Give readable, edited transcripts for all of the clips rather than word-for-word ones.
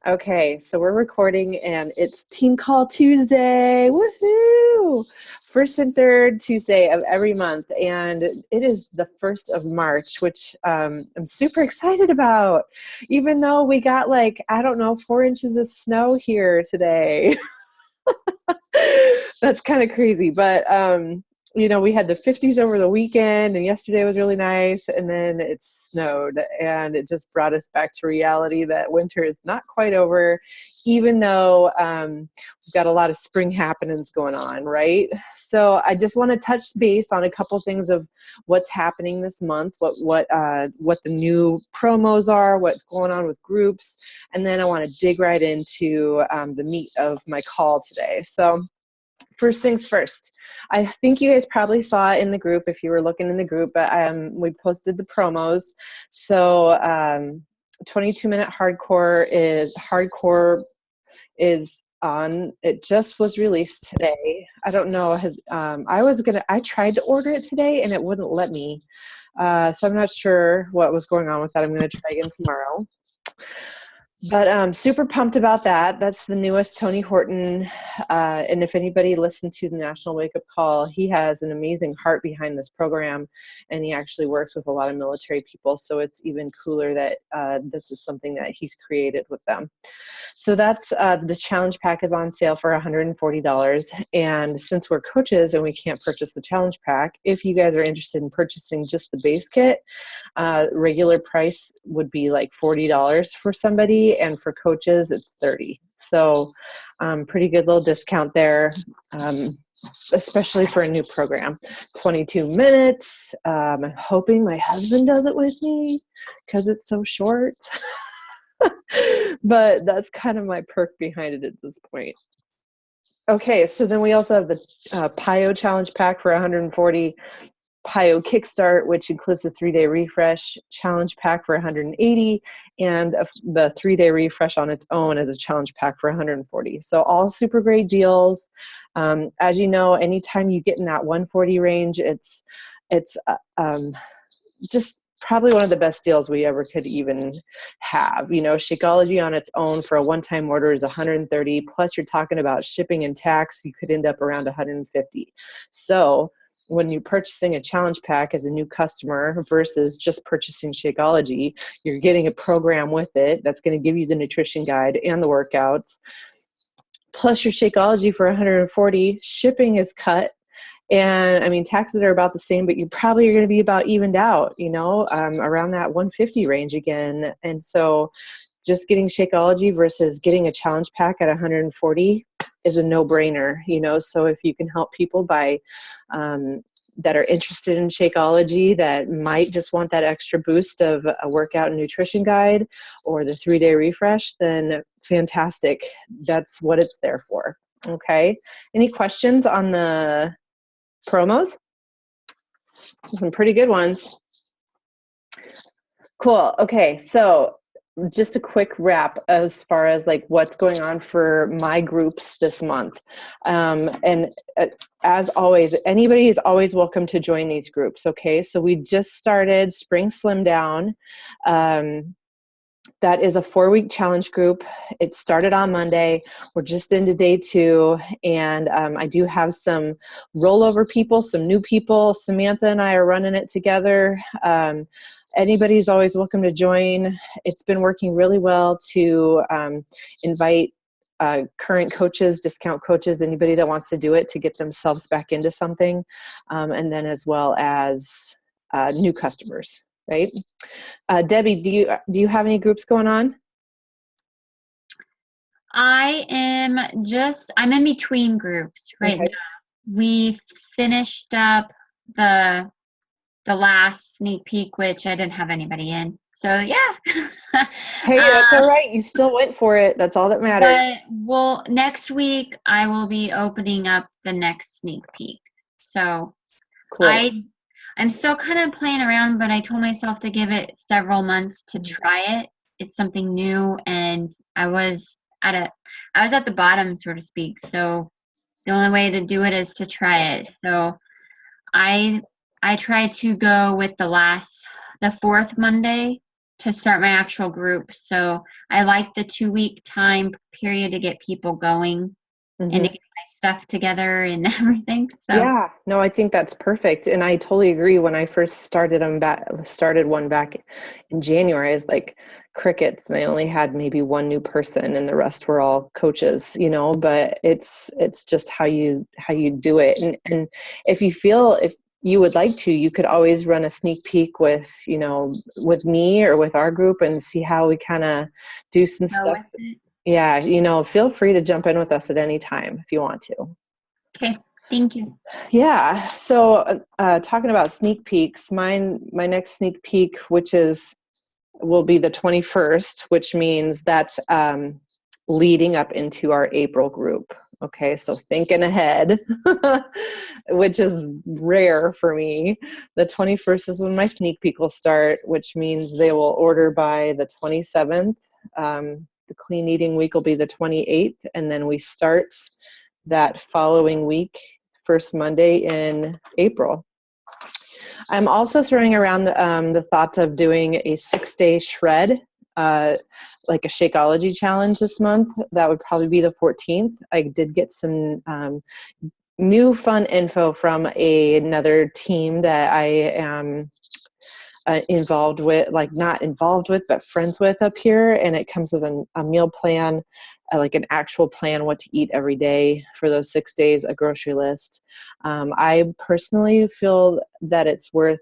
Okay, so we're recording and it's Team Call Tuesday. Woohoo! First and third Tuesday of every month. And it is the 1st of March, which I'm super excited about, even though we got like, I don't know, 4 inches of snow here today. That's kind of crazy, but we had the 50s over the weekend, and yesterday was really nice, and then it snowed, and it just brought us back to reality that winter is not quite over, even though we've got a lot of spring happenings going on, right? So I just want to touch base on a couple things of what's happening this month, what the new promos are, what's going on with groups, and then I want to dig right into the meat of my call today. So first things first, I think you guys probably saw it in the group if you were looking in the group, but we posted the promos. So 22-minute hardcore is on. It just was released today. I don't know. I tried to order it today and it wouldn't let me. So I'm not sure what was going on with that. I'm going to try again tomorrow. But super pumped about that. That's the newest Tony Horton. And if anybody listened to the National Wake Up Call, he has an amazing heart behind this program. And he actually works with a lot of military people. So it's even cooler that this is something that he's created with them. So that's this challenge pack is on sale for $140. And since we're coaches and we can't purchase the challenge pack, if you guys are interested in purchasing just the base kit, regular price would be like $40 for somebody, and for coaches it's $30. So pretty good little discount there, especially for a new program. 22 minutes. I'm hoping my husband does it with me because it's so short. But that's kind of my perk behind it at this point. Okay, so then we also have the PIO challenge pack for $140. PIO Kickstart, which includes the 3-day refresh challenge pack for $180, and the 3-day refresh on its own as a challenge pack for $140. So all super great deals. As you know, anytime you get in that 140 range, it's just probably one of the best deals we ever could even have. Shakeology on its own for a one-time order is $130, plus you're talking about shipping and tax, you could end up around $150. So when you're purchasing a challenge pack as a new customer versus just purchasing Shakeology, you're getting a program with it that's going to give you the nutrition guide and the workouts, plus your Shakeology for $140. Shipping is cut. And I mean, taxes are about the same, but you probably are going to be about evened out, around that 150 range again. And so just getting Shakeology versus getting a challenge pack at 140 is a no-brainer, so if you can help people that are interested in Shakeology, that might just want that extra boost of a workout and nutrition guide or the 3-day refresh, then fantastic. That's what it's there for. Okay. Any questions on the promos? Some pretty good ones. Cool. Okay. So just a quick wrap as far as like what's going on for my groups this month. And as always, anybody is always welcome to join these groups. Okay. So we just started Spring Slim Down. That is a 4-week challenge group. It started on Monday. We're just into day 2. And I do have some rollover people, some new people. Samantha and I are running it together. Anybody's always welcome to join. It's been working really well to invite current coaches, discount coaches, anybody that wants to do it to get themselves back into something. And then as well as new customers. Right. Debbie, do you have any groups going on? I'm in between groups right now. We finished up the last sneak peek, which I didn't have anybody in. So yeah. Hey, that's all right. You still went for it. That's all that matters. Well, next week I will be opening up the next sneak peek. So cool. I'm still kind of playing around, but I told myself to give it several months to try it. It's something new, and I was at the bottom, so to speak. So the only way to do it is to try it. So I tried to go with the 4th Monday to start my actual group. So I like the 2-week time period to get people going and to get my stuff together and everything. So yeah, no, I think that's perfect. And I totally agree. When I first started one back in January, I was like crickets. And I only had maybe one new person and the rest were all coaches, you know, but it's just how you do it. And if you would like to, you could always run a sneak peek with, you know, with me or with our group and see how we kind of do some stuff. Yeah, you know, feel free to jump in with us at any time if you want to. Okay, thank you. Yeah. So talking about sneak peeks, my next sneak peek, will be the 21st, which means that's leading up into our April group. Okay, so thinking ahead, which is rare for me. The 21st is when my sneak peek will start, which means they will order by the 27th. The clean eating week will be the 28th, and then we start that following week, first Monday in April. I'm also throwing around the thoughts of doing a 6-day shred, like a Shakeology challenge this month. That would probably be the 14th. I did get some new fun info from another team that I am involved with, like not involved with, but friends with up here. And it comes with a meal plan, like an actual plan, what to eat every day for those 6 days, a grocery list. I personally feel that it's worth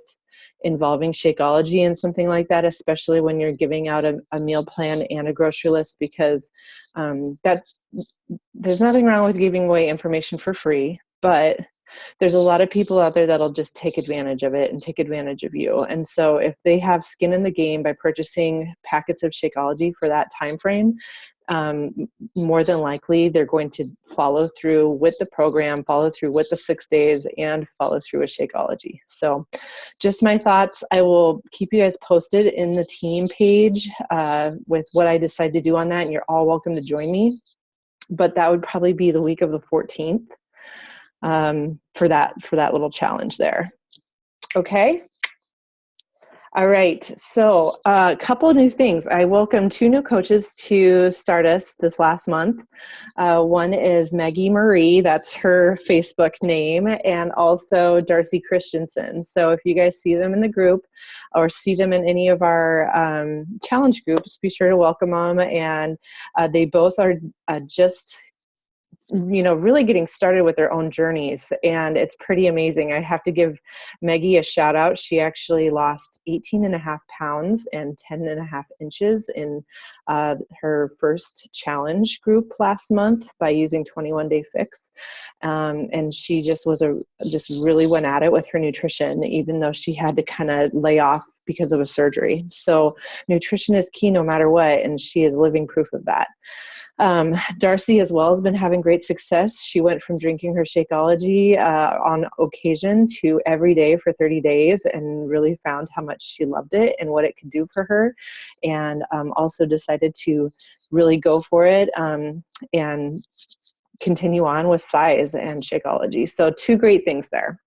involving Shakeology in something like that, especially when you're giving out a meal plan and a grocery list, because that there's nothing wrong with giving away information for free, but there's a lot of people out there that'll just take advantage of it and take advantage of you. And so if they have skin in the game by purchasing packets of Shakeology for that time frame, more than likely they're going to follow through with the program, follow through with the 6 days, and follow through with Shakeology. So just my thoughts. I will keep you guys posted in the team page with what I decide to do on that, and you're all welcome to join me. But that would probably be the week of the 14th. For that little challenge there. Okay. All right. So a couple of new things. I welcomed 2 new coaches to Stardust this last month. One is Maggie Marie, that's her Facebook name, and also Darcy Christensen. So if you guys see them in the group or see them in any of our challenge groups, be sure to welcome them. And they both are just really getting started with their own journeys, and it's pretty amazing. I have to give Maggie a shout out. She actually lost 18.5 pounds and 10.5 inches in her first challenge group last month by using 21 Day Fix. And she just really went at it with her nutrition, even though she had to kind of lay off because of a surgery. So nutrition is key no matter what, and she is living proof of that. Darcy as well has been having great success. She went from drinking her Shakeology on occasion to every day for 30 days and really found how much she loved it and what it could do for her, and also decided to really go for it and continue on with size and Shakeology. So 2 great things there.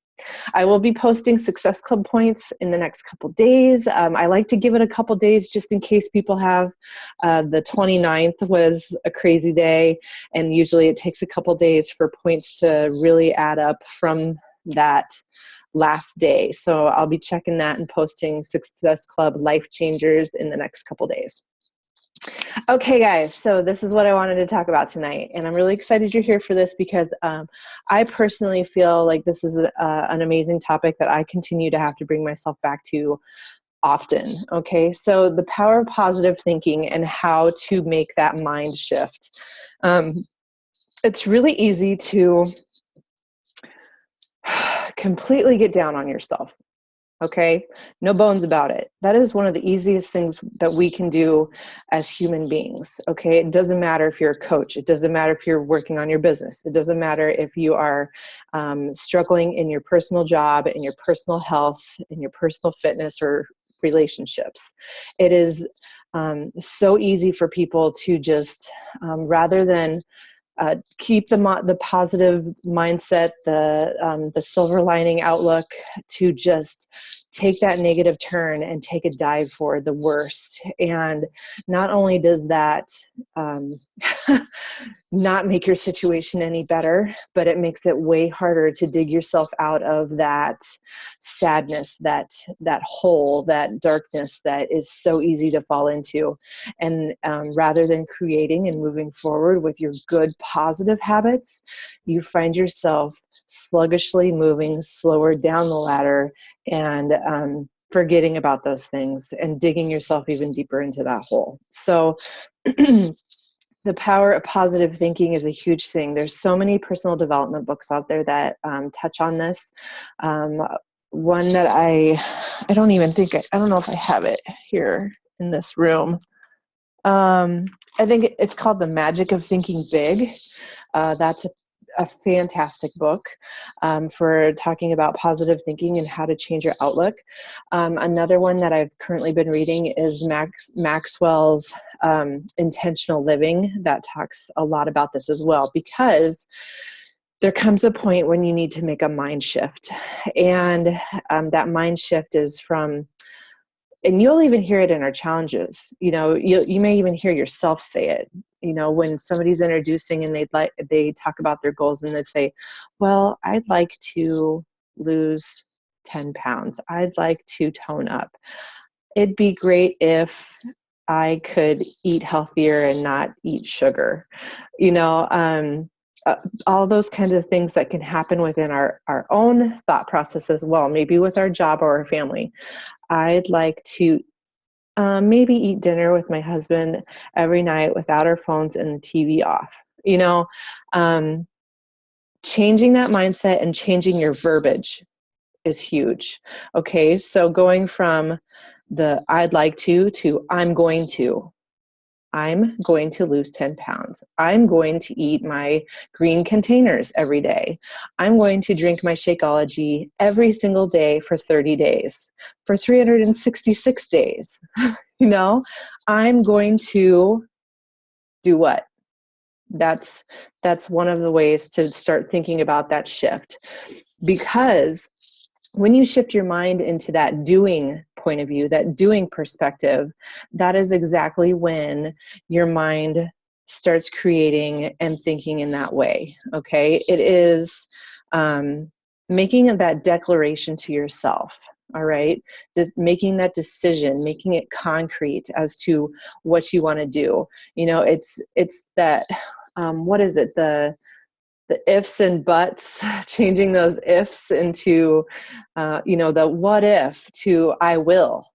I will be posting Success Club points in the next couple days. I like to give it a couple days just in case people have, the 29th was a crazy day, and usually it takes a couple days for points to really add up from that last day. So I'll be checking that and posting Success Club Life Changers in the next couple days. Okay, guys, so this is what I wanted to talk about tonight, and I'm really excited you're here for this because I personally feel like this is an amazing topic that I continue to have to bring myself back to often. Okay, so the power of positive thinking and how to make that mind shift. It's really easy to completely get down on yourself. Okay, no bones about it. That is one of the easiest things that we can do as human beings. Okay, it doesn't matter if you're a coach. It doesn't matter if you're working on your business. It doesn't matter if you are struggling in your personal job, in your personal health, in your personal fitness or relationships. It is so easy for people to just, rather than keep the positive mindset, the silver lining outlook, to just take that negative turn and take a dive for the worst. And not only does that not make your situation any better, but it makes it way harder to dig yourself out of that sadness, that hole, that darkness that is so easy to fall into. And rather than creating and moving forward with your good positive habits, you find yourself sluggishly moving slower down the ladder and forgetting about those things and digging yourself even deeper into that hole. So the power of positive thinking is a huge thing. There's so many personal development books out there that touch on this. One that I don't even think, I don't know if I have it here in this room. I think it's called The Magic of Thinking Big. That's a fantastic book for talking about positive thinking and how to change your outlook. Another one that I've currently been reading is Maxwell's Intentional Living, that talks a lot about this as well, because there comes a point when you need to make a mind shift. And that mind shift is from, and you'll even hear it in our challenges. You may even hear yourself say it. When somebody's introducing and they talk about their goals and they say, well, I'd like to lose 10 pounds. I'd like to tone up. It'd be great if I could eat healthier and not eat sugar. All those kinds of things that can happen within our own thought process as well, maybe with our job or our family. I'd like to maybe eat dinner with my husband every night without our phones and the TV off. Changing that mindset and changing your verbiage is huge. Okay, so going from the I'd like to I'm going to. I'm going to lose 10 pounds. I'm going to eat my green containers every day. I'm going to drink my Shakeology every single day for 30 days, for 366 days. I'm going to do what? That's one of the ways to start thinking about that shift. Because when you shift your mind into that doing point of view, that doing perspective, that is exactly when your mind starts creating and thinking in that way. Okay. It is making that declaration to yourself. All right. Just making that decision, making it concrete as to what you want to do. It's that, what is it? The ifs and buts, changing those ifs into, the what if to I will.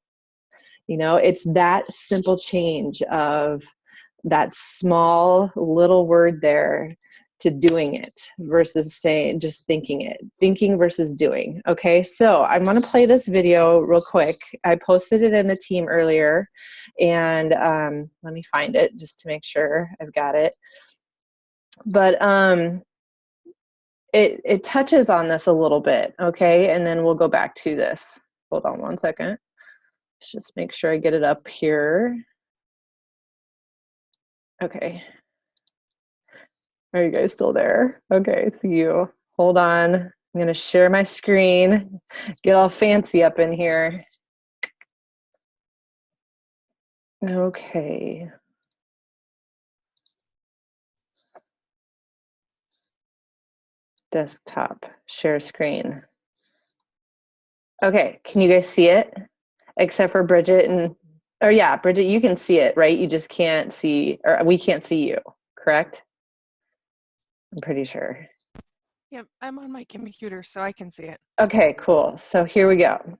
It's that simple change of that small little word there to doing it versus saying, just thinking versus doing. Okay. So I'm going to play this video real quick. I posted it in the team earlier, and let me find it just to make sure I've got it. But it touches on this a little bit, okay? And then we'll go back to this. Hold on one second. Let's just make sure I get it up here. Okay. Are you guys still there? Okay, see you. Hold on. I'm going to share my screen, get all fancy up in here. Okay. Desktop, share screen. Okay, can you guys see it? Except for Bridget yeah, Bridget, you can see it, right? You just can't see, or we can't see you, correct? I'm pretty sure. Yep, I'm on my computer, so I can see it. Okay, cool. So here we go.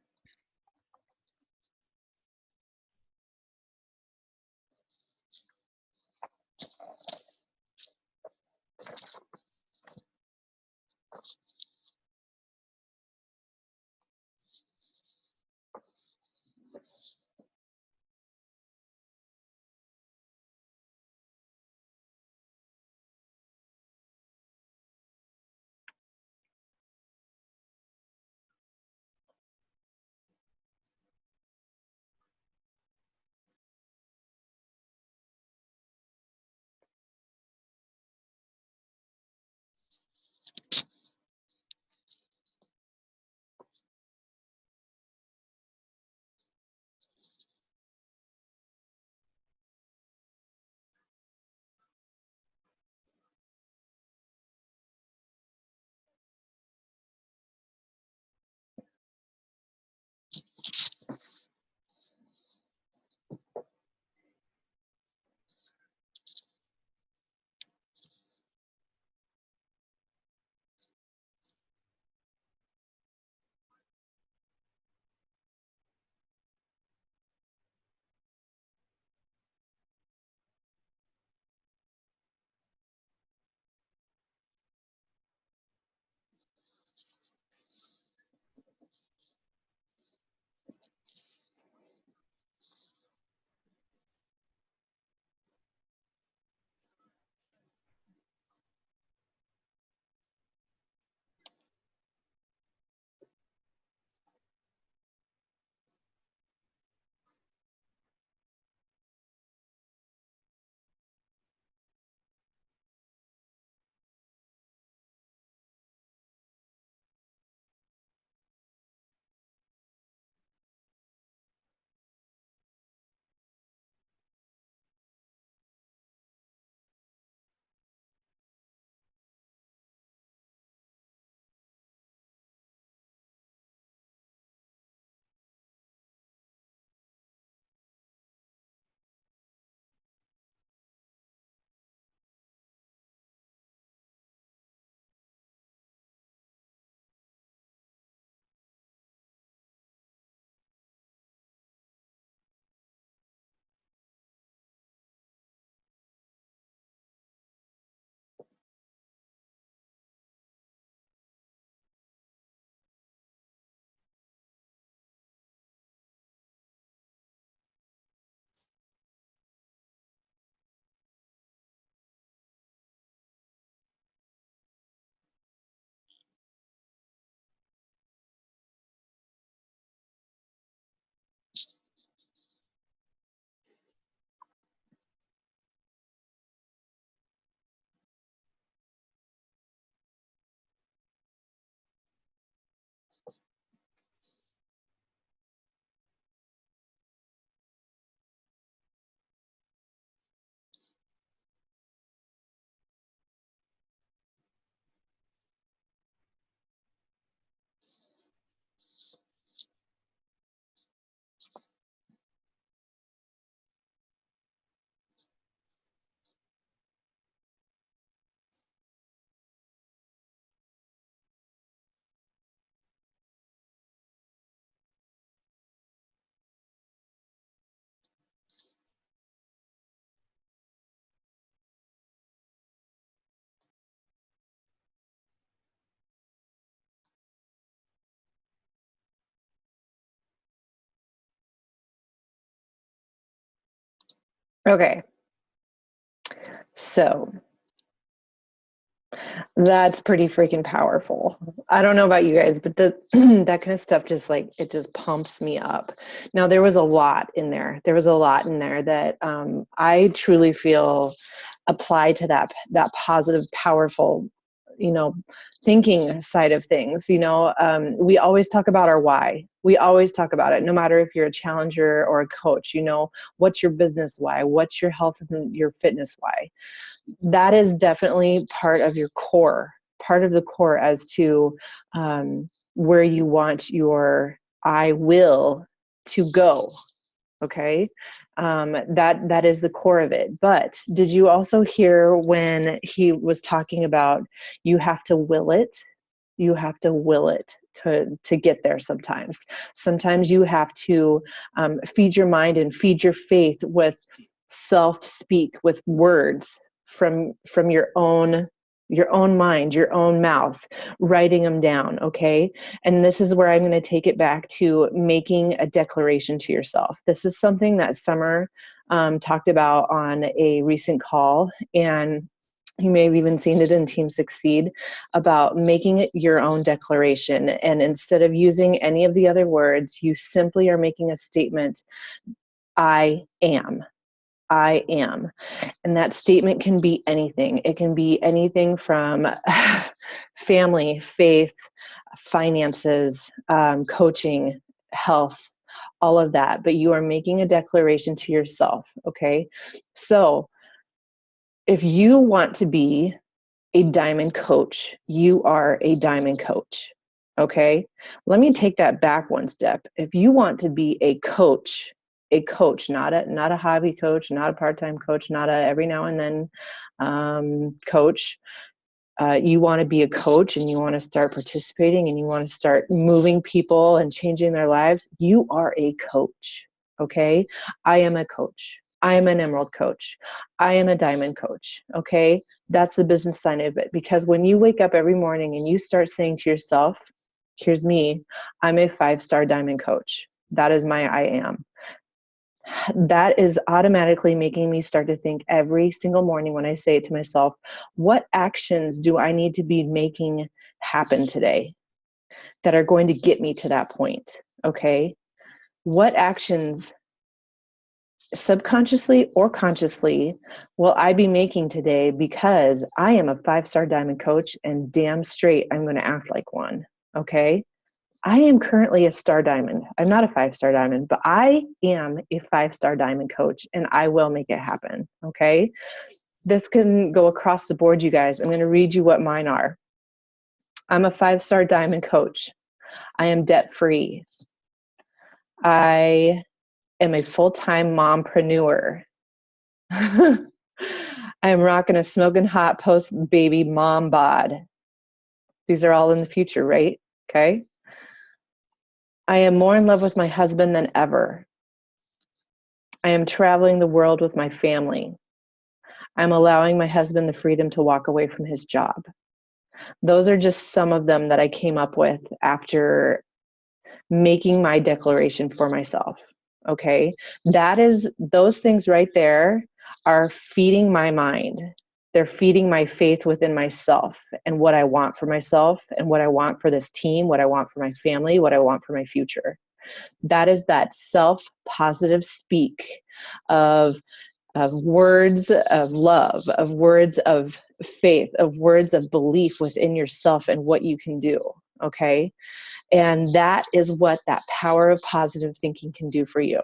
Okay. So that's pretty freaking powerful. I don't know about you guys, but that kind of stuff just like, it just pumps me up. Now, there was a lot in there. There was a lot in there that I truly feel apply to that positive, powerful, thinking side of things. We always talk about our why. We always talk about it, no matter if you're a challenger or a coach. What's your business why? What's your health and your fitness why? That is definitely part of your core, part of the core as to where you want your I will to go. Okay. That is the core of it. But did you also hear when he was talking about you have to will it? You have to will it to get there sometimes. Sometimes you have to feed your mind and feed your faith with self-speak, with words from your own mind, your own mouth, writing them down, okay? And this is where I'm going to take it back to making a declaration to yourself. This is something that Summer talked about on a recent call, and you may have even seen it in Team Succeed, about making it your own declaration. And instead of using any of the other words, you simply are making a statement, I am. I am. And that statement can be anything. It can be anything from family, faith, finances, coaching, health, all of that. But you are making a declaration to yourself, okay? So if you want to be a diamond coach, you are a diamond coach, okay? Let me take that back one step. If you want to be a coach, not a hobby coach, not a part-time coach, not a every now and then coach. You want to be a coach and you want to start participating and you want to start moving people and changing their lives. You are a coach. Okay. I am a coach. I am an emerald coach. I am a diamond coach. Okay. That's the business side of it. Because when you wake up every morning and you start saying to yourself, here's me, I'm a 5-star diamond coach. That is my I am. That is automatically making me start to think every single morning when I say it to myself, what actions do I need to be making happen today that are going to get me to that point? Okay. What actions, subconsciously or consciously, will I be making today because I am a 5-star diamond coach and damn straight I'm going to act like one. Okay. I am currently a star diamond. I'm not a 5-star diamond, but I am a 5-star diamond coach and I will make it happen. Okay. This can go across the board, you guys. I'm going to read you what mine are. I'm a 5-star diamond coach. I am debt free. I am a full-time mompreneur. I am rocking a smoking hot post-baby mom bod. These are all in the future, right? Okay. I am more in love with my husband than ever. I am traveling the world with my family. I'm allowing my husband the freedom to walk away from his job. Those are just some of them that I came up with after making my declaration for myself. Okay. Those things right there are feeding my mind. They're feeding my faith within myself and what I want for myself and what I want for this team, what I want for my family, what I want for my future. That is that self-positive speak of words of love, of words of faith, of words of belief within yourself and what you can do. Okay. And that is what that power of positive thinking can do for you.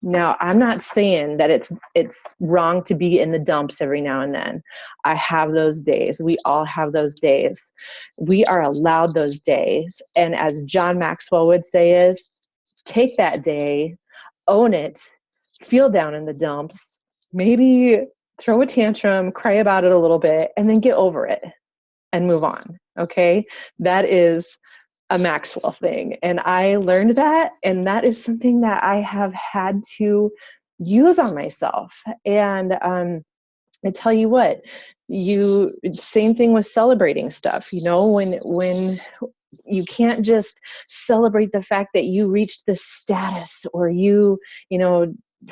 Now, I'm not saying that it's wrong to be in the dumps every now and then. I have those days. We all have those days. We are allowed those days. And as John Maxwell would say is, take that day, own it, feel down in the dumps, maybe throw a tantrum, cry about it a little bit, and then get over it and move on. Okay? That is a Maxwell thing. And I learned that, and that is something that I have had to use on myself. And I tell you what, same thing with celebrating stuff, when you can't just celebrate the fact that you reached this status or you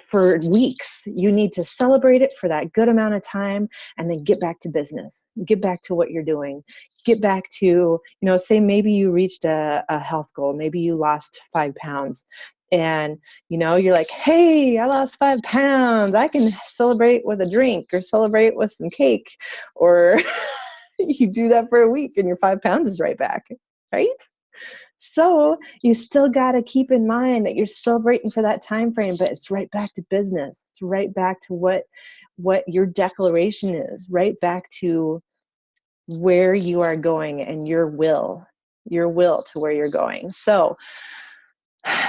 for weeks. You need to celebrate it for that good amount of time and then get back to business, get back to what you're doing, get back to, say maybe you reached a health goal. Maybe you lost 5 pounds and, you're like, hey, I lost 5 pounds. I can celebrate with a drink or celebrate with some cake, or you do that for a week and your 5 pounds is right back. Right? So you still got to keep in mind that you're celebrating for that time frame, but it's right back to business. It's right back to what your declaration is, right back to where you are going and your will to where you're going. So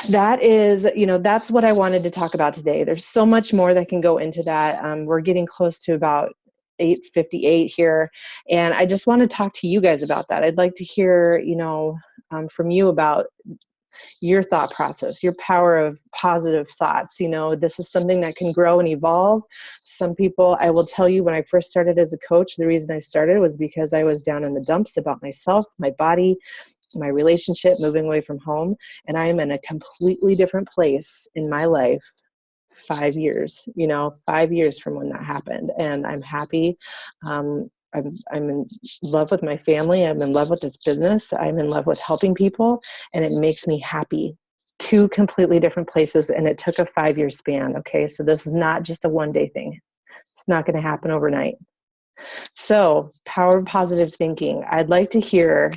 that is, that's what I wanted to talk about today. There's so much more that can go into that. We're getting close to about 8:58 here. And I just want to talk to you guys about that. I'd like to hear, from you about your thought process, your power of positive thoughts. This is something that can grow and evolve. Some people, I will tell you, when I first started as a coach, the reason I started was because I was down in the dumps about myself, my body, my relationship, moving away from home. And I am in a completely different place in my life 5 years, 5 years from when that happened. And I'm happy. I'm in love with my family. I'm in love with this business. I'm in love with helping people, and it makes me happy. 2 completely different places, and it took a 5-year span. Okay. So this is not just a one-day thing. It's not going to happen overnight. So power of positive thinking. I'd like to hear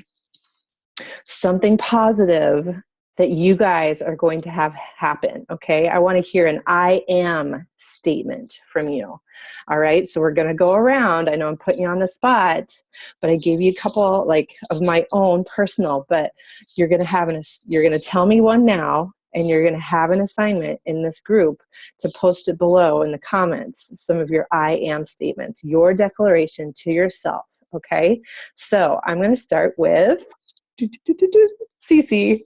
something positive that you guys are going to have happen. Okay. I want to hear an I am statement from you. All right. So we're going to go around. I know I'm putting you on the spot, but I gave you a couple of my own personal, but you're going to tell me one now, and you're going to have an assignment in this group to post it below in the comments. Some of your I am statements, your declaration to yourself. Okay. So I'm going to start with Cece.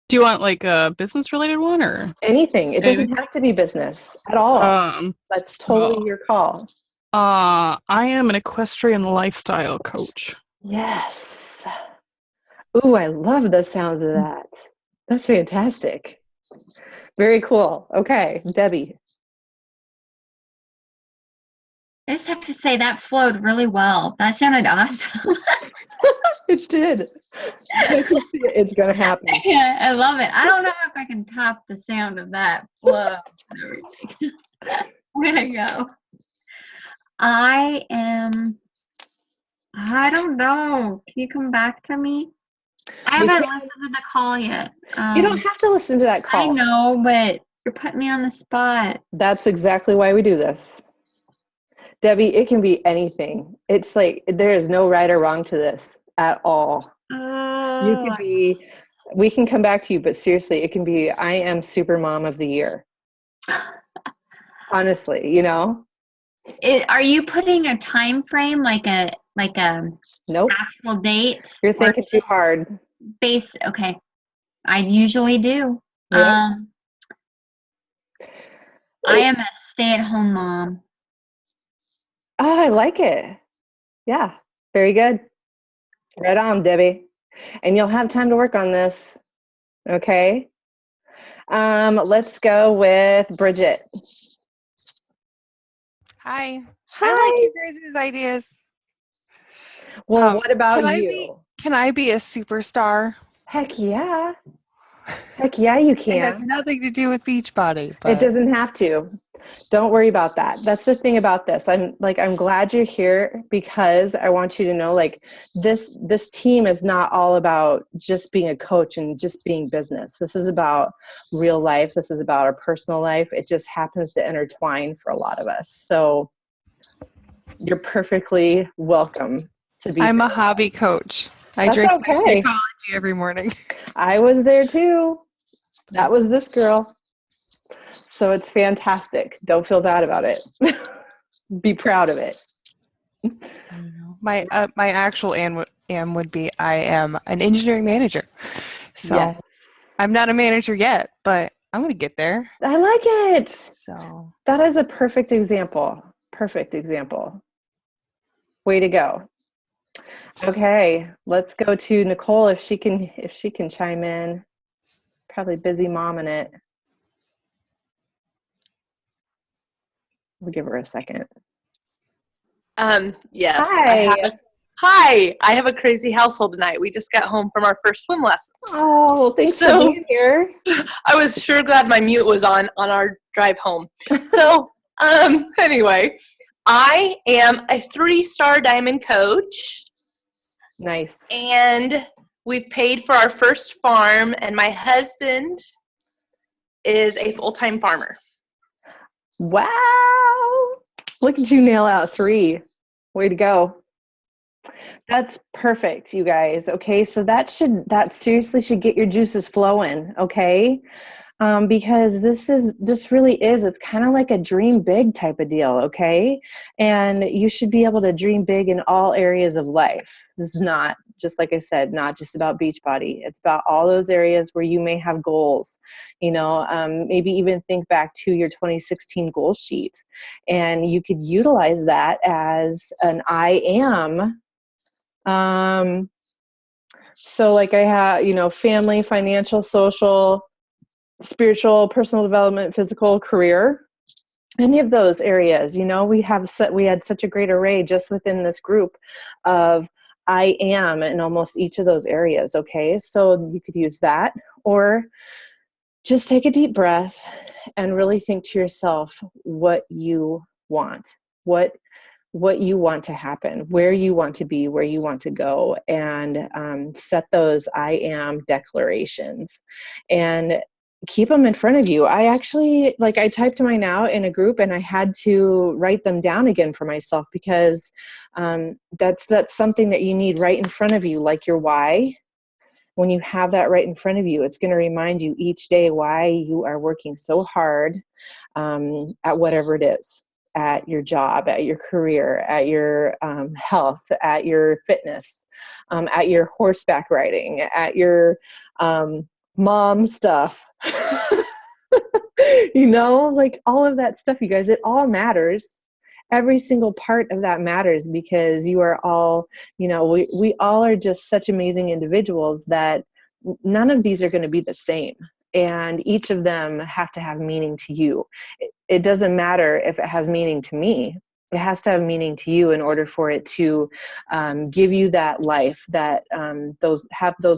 Do you want like a business related one or anything? It doesn't have to be business at all. That's totally your call. I am an equestrian lifestyle coach. Yes. Ooh, I love the sounds of that. That's fantastic. Very cool. Okay, Debbie. I just have to say that flowed really well. That sounded awesome. It did. It's going to happen. Yeah, I love it. I don't know if I can top the sound of that flow. Way to go. I don't know. Can you come back to me? I haven't listened to the call yet. You don't have to listen to that call. I know, but you're putting me on the spot. That's exactly why we do this. Debbie, it can be anything. It's like there is no right or wrong to this at all. We can come back to you, but seriously, it can be, I am super mom of the year. Honestly, Are you putting a time frame, like a nope. actual date? You're thinking too hard. Okay. I usually do. Yep. I am a stay-at-home mom. Oh, I like it. Yeah, very good. Right on, Debbie. And you'll have time to work on this. Okay. Let's go with Bridget. Hi. Hi. I like you guys' ideas. Well, what about you? Can I be a superstar? Heck yeah. Heck yeah, you can. It has nothing to do with Beachbody. But it doesn't have to. Don't worry about that. That's the thing about this. I'm glad you're here, because I want you to know, this team is not all about just being a coach and just being business. This is about real life. This is about our personal life. It just happens to intertwine for a lot of us. So you're perfectly welcome to be. I'm a hobby coach. I drink my Shakeology every morning. I was there too. That was this girl. So it's fantastic. Don't feel bad about it. Be proud of it. My actual am would be I am an engineering manager. So yes. I'm not a manager yet, but I'm going to get there. I like it. So that is a perfect example. Perfect example. Way to go. Okay, let's go to Nicole if she can chime in. Probably busy momming it. We'll give her a second. Yes. Hi. I have a crazy household tonight. We just got home from our first swim lessons. Oh, thanks for being here. I was sure glad my mute was on our drive home. So, anyway, I am a 3-star diamond coach. Nice. And we've paid for our first farm, and my husband is a full-time farmer. Wow. Look at you nail out 3. Way to go. That's perfect, you guys. Okay, so that seriously should get your juices flowing. Okay, because this really is. It's kind of like a dream big type of deal. Okay, and you should be able to dream big in all areas of life. This is not, just like I said, not just about Beachbody. It's about all those areas where you may have goals. Maybe even think back to your 2016 goal sheet, and you could utilize that as an I am. So like I have, family, financial, social, spiritual, personal development, physical, career, any of those areas, we had such a great array just within this group of I am in almost each of those areas. Okay. So you could use that, or just take a deep breath and really think to yourself what you want, what you want to happen, where you want to be, where you want to go, and set those I am declarations and keep them in front of you. I actually, I typed mine out in a group and I had to write them down again for myself because that's something that you need right in front of you, like your why. When you have that right in front of you, it's going to remind you each day why you are working so hard at whatever it is. At your job, at your career, at your health, at your fitness, at your horseback riding, at your mom stuff. All of that stuff, you guys, it all matters. Every single part of that matters because you are all, we all are just such amazing individuals that none of these are going to be the same. And each of them have to have meaning to you. It doesn't matter if it has meaning to me. It has to have meaning to you in order for it to give you that life, that those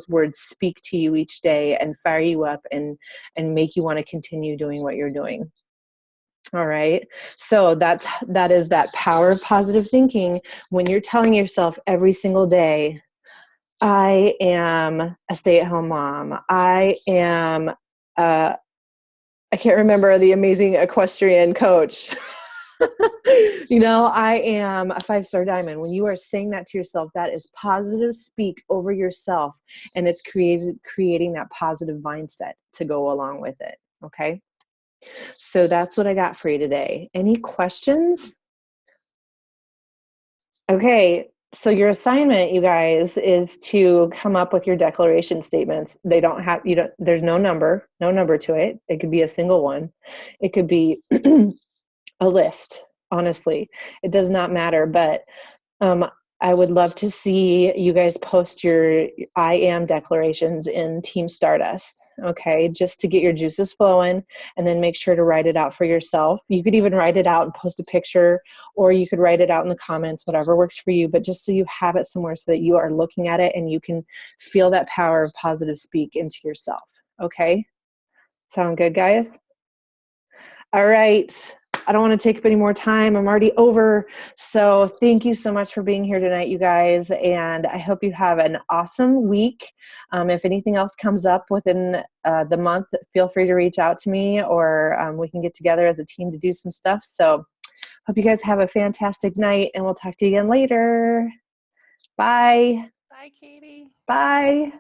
words speak to you each day and fire you up and make you want to continue doing what you're doing. All right. So that is that power of positive thinking. When you're telling yourself every single day, I am a stay-at-home mom. I am I can't remember the amazing equestrian coach. I am a 5-star diamond. When you are saying that to yourself, that is positive speak over yourself, and it's creating that positive mindset to go along with it. Okay. So that's what I got for you today. Any questions? Okay. So your assignment, you guys, is to come up with your declaration statements. There's no number to it. It could be a single one. It could be a list. Honestly, it does not matter, but I would love to see you guys post your I am declarations in Team Stardust, okay, just to get your juices flowing, and then make sure to write it out for yourself. You could even write it out and post a picture, or you could write it out in the comments, whatever works for you, but just so you have it somewhere so that you are looking at it and you can feel that power of positive speak into yourself, okay? Sound good, guys? All right. I don't want to take up any more time. I'm already over. So thank you so much for being here tonight, you guys. And I hope you have an awesome week. If anything else comes up within the month, feel free to reach out to me, or we can get together as a team to do some stuff. So hope you guys have a fantastic night, and we'll talk to you again later. Bye. Bye, Katie. Bye.